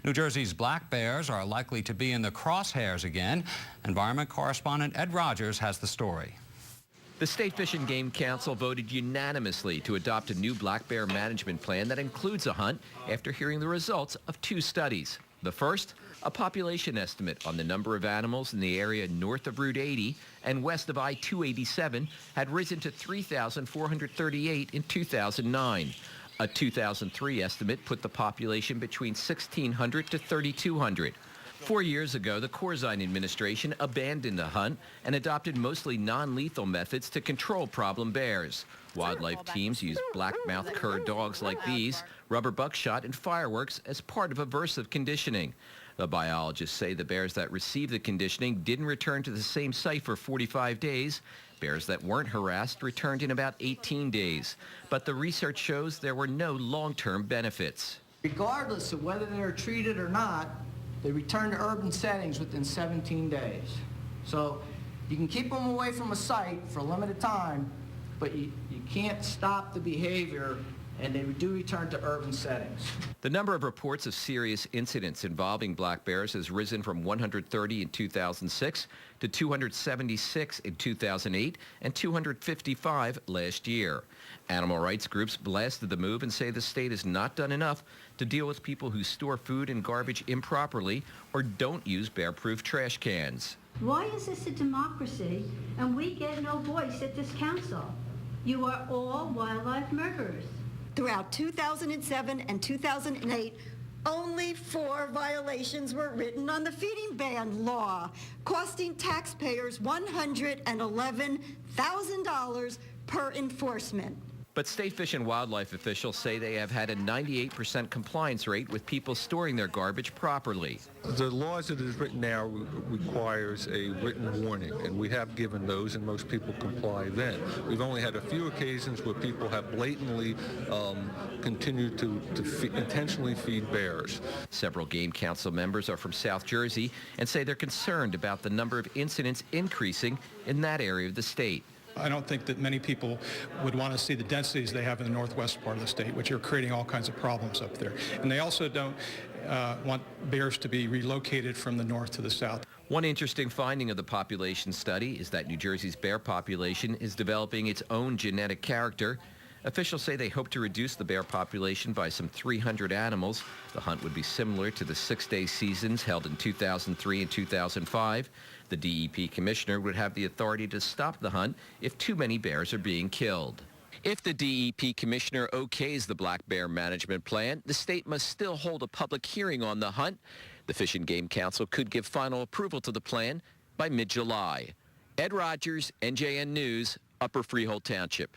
New Jersey's black bears are likely to be in the crosshairs again. Environment correspondent Ed Rogers has the story. The State Fish and Game Council voted unanimously to adopt a new black bear management plan that includes a hunt after hearing the results of 2 studies. The first, a population estimate on the number of animals in the area north of Route 80 and west of I-287 had risen to 3,438 in 2009. A 2003 estimate put the population between 1,600 to 3,200. 4 years ago, the Corzine administration abandoned the hunt and adopted mostly non-lethal methods to control problem bears. Wildlife teams use black-mouthed cur dogs like these, rubber buckshot, and fireworks as part of aversive conditioning. The biologists say the bears that received the conditioning didn't return to the same site for 45 days. Bears that weren't harassed returned in about 18 days. But the research shows there were no long-term benefits. Regardless of whether they're treated or not, they return to urban settings within 17 days. So you can keep them away from a site for a limited time, but you can't stop the behavior, and they do return to urban settings. The number of reports of serious incidents involving black bears has risen from 130 in 2006 to 276 in 2008 and 255 last year. Animal rights groups blasted the move and say the state has not done enough to deal with people who store food and garbage improperly or don't use bear-proof trash cans. Why is this a democracy and we get no voice at this council? You are all wildlife murderers. Throughout 2007 and 2008, only 4 violations were written on the feeding ban law, costing taxpayers $111,000 per enforcement. But state fish and wildlife officials say they have had a 98% compliance rate with people storing their garbage properly. The laws as it is written now requires a written warning, and we have given those, and most people comply then. We've only had a few occasions where people have blatantly continued to intentionally feed bears. Several Game Council members are from South Jersey and say they're concerned about the number of incidents increasing in that area of the state. I don't think that many people would want to see the densities they have in the northwest part of the state, which are creating all kinds of problems up there. And they also don't want bears to be relocated from the north to the south. One interesting finding of the population study is that New Jersey's bear population is developing its own genetic character. Officials say they hope to reduce the bear population by some 300 animals. The hunt would be similar to the 6-day seasons held in 2003 and 2005. The DEP commissioner would have the authority to stop the hunt if too many bears are being killed. If the DEP commissioner okays the black bear management plan, the state must still hold a public hearing on the hunt. The Fish and Game Council could give final approval to the plan by mid-July. Ed Rogers, NJN News, Upper Freehold Township.